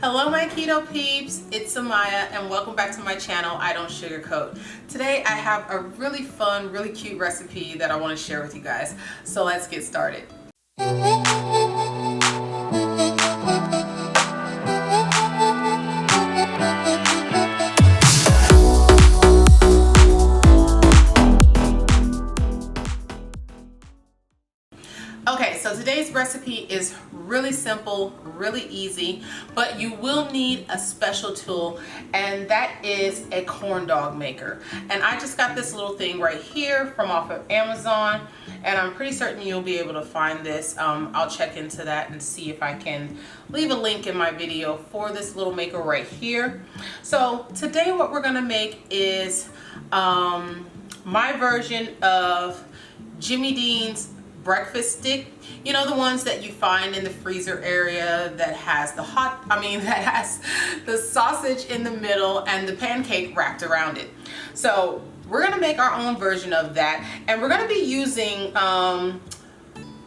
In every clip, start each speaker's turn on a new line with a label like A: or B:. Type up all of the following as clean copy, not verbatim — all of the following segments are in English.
A: Hello my keto peeps, it's Amaya and welcome back to my channel, I Don't Sugarcoat. Today I have a really fun, really cute recipe that I want to share with you guys. So let's get started. Okay, so today's recipe is really simple, really easy, but you will need a special tool, and that is a corn dog maker. And I just got this little thing right here from off of Amazon, and I'm pretty certain you'll be able to find this. I'll check into that and see if I can leave a link in my video for this little maker right here. So today what we're gonna make is my version of Jimmy Dean's breakfast stick, you know, the ones that you find in the freezer area that has that has the sausage in the middle and the pancake wrapped around it. So we're gonna make our own version of that, and we're gonna be using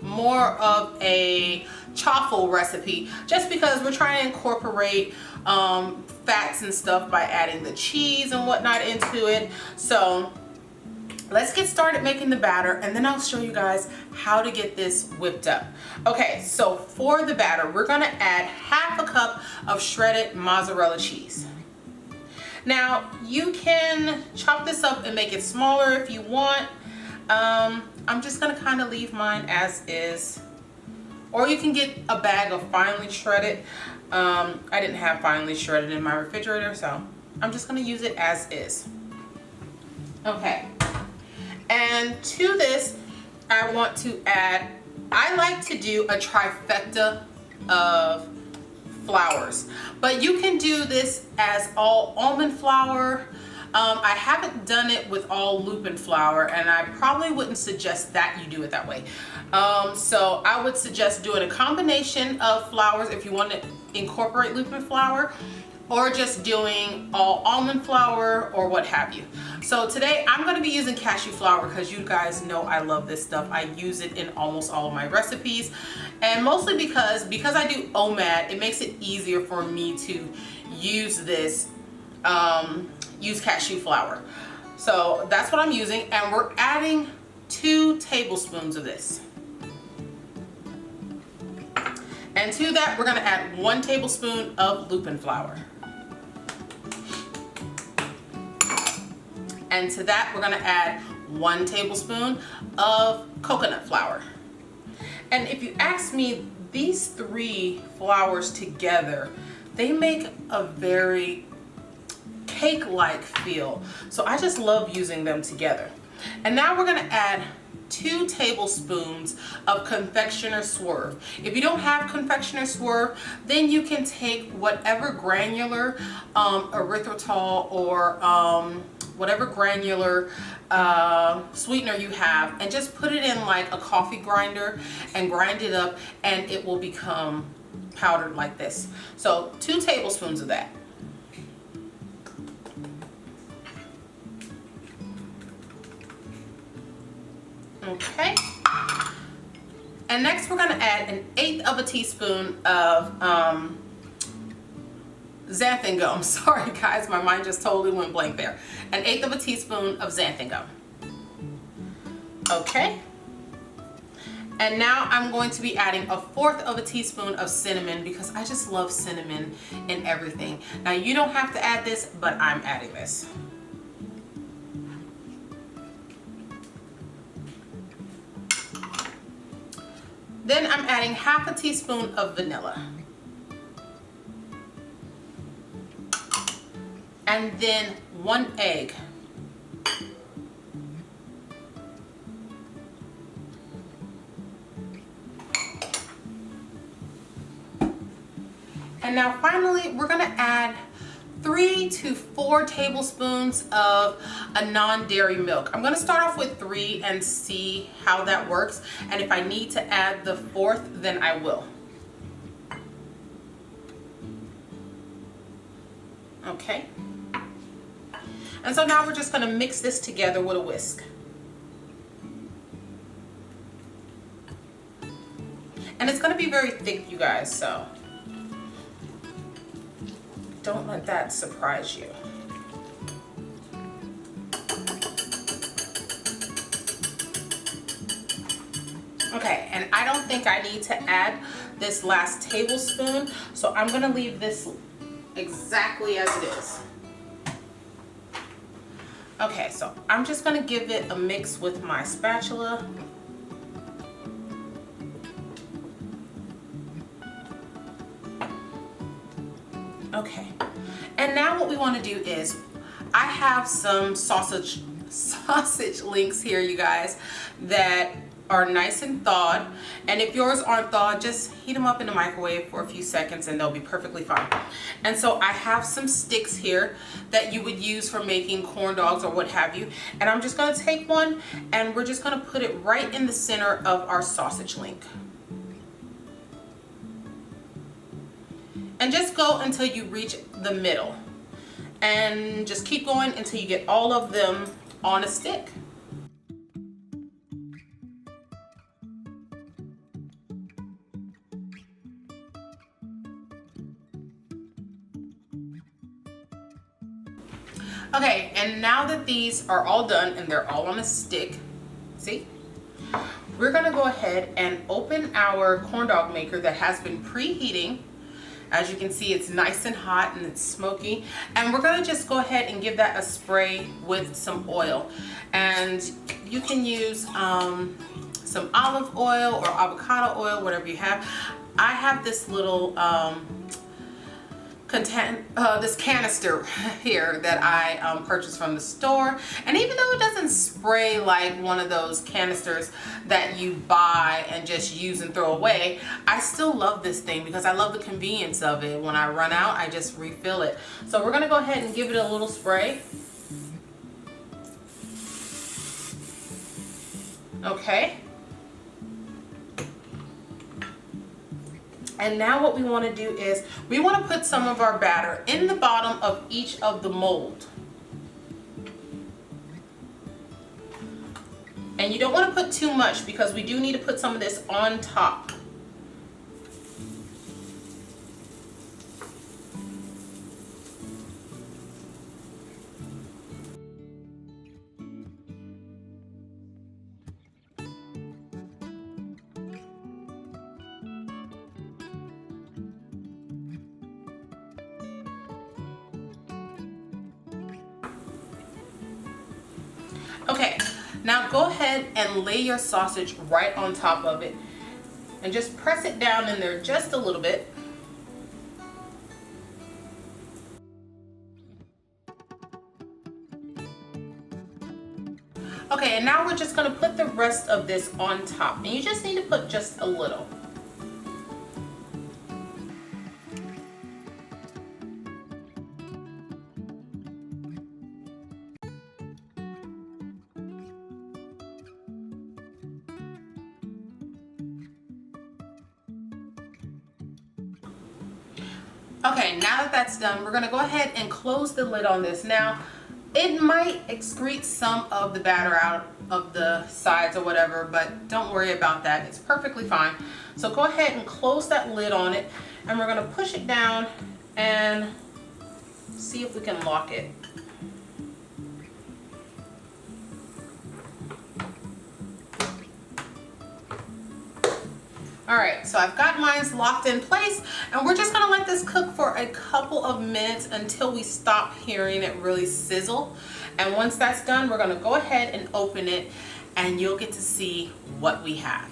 A: more of a chaffle recipe just because we're trying to incorporate fats and stuff by adding the cheese and whatnot into it. So let's get started making the batter, and then I'll show you guys how to get this whipped up. Okay, so for the batter, we're gonna add half a cup of shredded mozzarella cheese. Now, you can chop this up and make it smaller if you want. I'm just gonna kind of leave mine as is. Or you can get a bag of finely shredded. I didn't have finely shredded in my refrigerator, so I'm just gonna use it as is. Okay. And to this, I want to add, I like to do a trifecta of flours, but you can do this as all almond flour. I haven't done it with all Lupin flour, and I probably wouldn't suggest that you do it that way. So I would suggest doing a combination of flours if you want to incorporate Lupin flour, or just doing all almond flour or what have you. So today I'm gonna be using cashew flour because you guys know I love this stuff. I use it in almost all of my recipes, and mostly because I do OMAD, it makes it easier for me to use this, use cashew flour. So that's what I'm using, and we're adding 2 tablespoons of this. And to that, we're gonna add 1 tablespoon of Lupin flour. And to that, we're gonna add 1 tablespoon of coconut flour. And if you ask me, these 3 flours together, they make a very cake-like feel. So I just love using them together. And now we're gonna add 2 tablespoons of Confectioners Swerve. If you don't have Confectioners Swerve, then you can take whatever granular erythritol or whatever granular sweetener you have, and just put it in like a coffee grinder and grind it up, and it will become powdered like this. So 2 tablespoons of that. Okay. And next we're gonna add 1/8 of a teaspoon of Xanthan Gum. Sorry guys, my mind just totally went blank there. 1/8 of a teaspoon of Xanthan Gum. Okay. And now I'm going to be adding 1/4 of a teaspoon of cinnamon because I just love cinnamon in everything. Now you don't have to add this, but I'm adding this. Then I'm adding half a teaspoon of vanilla. And then 1 egg. And now finally, we're gonna add 3 to 4 tablespoons of a non-dairy milk. I'm gonna start off with 3 and see how that works. And if I need to add the 4th, then I will. Okay. And so now we're just gonna mix this together with a whisk. And it's gonna be very thick, you guys, so don't let that surprise you. Okay, and I don't think I need to add this last tablespoon, so I'm gonna leave this exactly as it is. Okay, so I'm just gonna give it a mix with my spatula. Okay, and now what we wanna do is, I have some sausage links here, you guys, that are nice and thawed, and if yours aren't thawed, just heat them up in the microwave for a few seconds and they'll be perfectly fine. And so I have some sticks here that you would use for making corn dogs or what have you, and I'm just going to take one and we're just going to put it right in the center of our sausage link, and just go until you reach the middle, and just keep going until you get all of them on a stick. Okay, and now that these are all done and they're all on a stick, see? We're gonna go ahead and open our Corndog Maker that has been preheating. As you can see, it's nice and hot and it's smoky. And we're gonna just go ahead and give that a spray with some oil. And you can use some olive oil or avocado oil, whatever you have. I have this little this canister here that I purchased from the store, and even though it doesn't spray like one of those canisters that you buy and just use and throw away, I still love this thing because I love the convenience of it. When I run out, I just refill it. So we're gonna go ahead and give it a little spray. Okay. And now what we want to do is we want to put some of our batter in the bottom of each of the mold. And you don't want to put too much because we do need to put some of this on top. Okay, now go ahead and lay your sausage right on top of it and just press it down in there just a little bit. Okay, and now we're just going to put the rest of this on top, and you just need to put just a little. Okay, now that that's done, we're gonna go ahead and close the lid on this. Now, it might excrete some of the batter out of the sides or whatever, but don't worry about that. It's perfectly fine. So go ahead and close that lid on it, and we're gonna push it down and see if we can lock it. All right, so I've got mine locked in place, and we're just gonna let this cook for a couple of minutes until we stop hearing it really sizzle. And once that's done, we're gonna go ahead and open it, and you'll get to see what we have.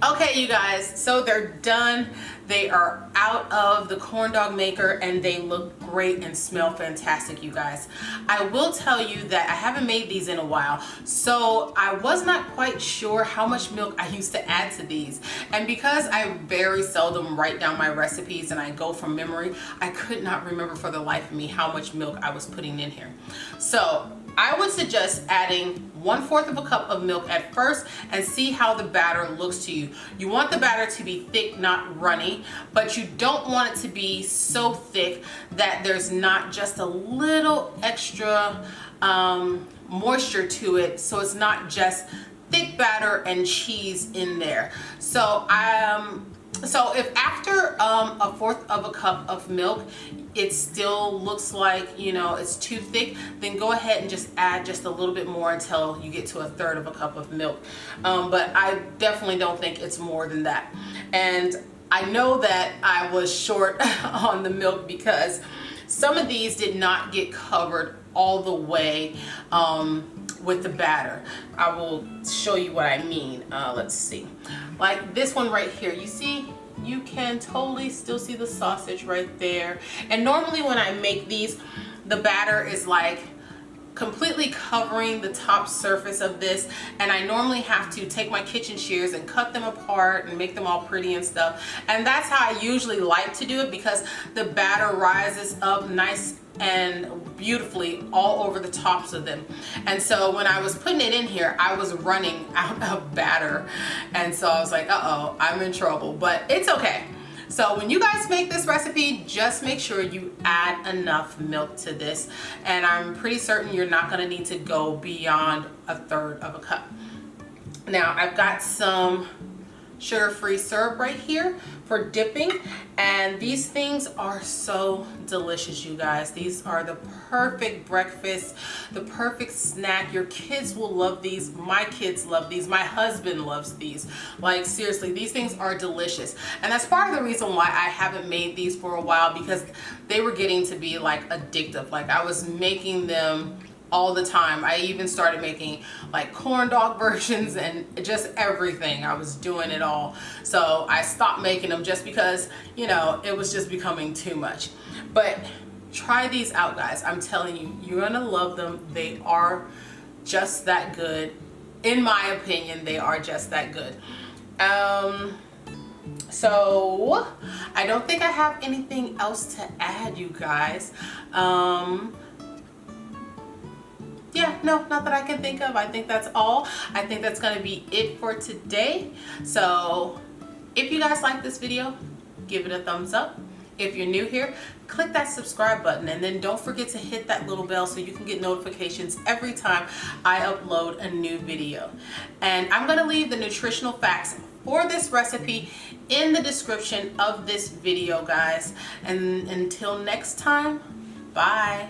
A: Okay, you guys, so they're done. They are out of the Corndog Maker, and they look great and smell fantastic, you guys. I will tell you that I haven't made these in a while, so I was not quite sure how much milk I used to add to these. And because I very seldom write down my recipes and I go from memory, I could not remember for the life of me how much milk I was putting in here. So I would suggest adding 1/4 of a cup of milk at first and see how the batter looks to you. You want the batter to be thick, not runny, but you don't want it to be so thick that there's not just a little extra moisture to it, so it's not just thick batter and cheese in there. So So if after a fourth of a cup of milk, it still looks like, you know, it's too thick, then go ahead and just add just a little bit more until you get to a third of a cup of milk. But I definitely don't think it's more than that. And I know that I was short on the milk because some of these did not get covered all the way with the batter. I will show you what I mean. Let's see. Like this one right here, you see, you can totally still see the sausage right there. And normally when I make these, the batter is like completely covering the top surface of this, and I normally have to take my kitchen shears and cut them apart and make them all pretty and stuff. And that's how I usually like to do it, because the batter rises up nice and beautifully all over the tops of them. And so when I was putting it in here, I was running out of batter, and so I was like, uh-oh, I'm in trouble. But it's okay. So when you guys make this recipe, just make sure you add enough milk to this, and I'm pretty certain you're not going to need to go beyond a third of a cup. Now I've got some sugar-free syrup right here for dipping, and these things are so delicious, you guys. These are the perfect breakfast, the perfect snack. Your kids will love these. My kids love these. My husband loves these. Like seriously, these things are delicious, and that's part of the reason why I haven't made these for a while, because they were getting to be like addictive. Like I was making them all the time. I even started making like corn dog versions and just everything. I was doing it all. So I stopped making them just because, you know, it was just becoming too much. But try these out, guys. I'm telling you, you're gonna love them. They are just that good. In my opinion, they are just that good. So I don't think I have anything else to add, you guys. Yeah, no, not that I can think of. I think that's all. I think that's going to be it for today. So if you guys like this video, give it a thumbs up. If you're new here, click that subscribe button, and then don't forget to hit that little bell so you can get notifications every time I upload a new video. And I'm going to leave the nutritional facts for this recipe in the description of this video, guys. And until next time, bye.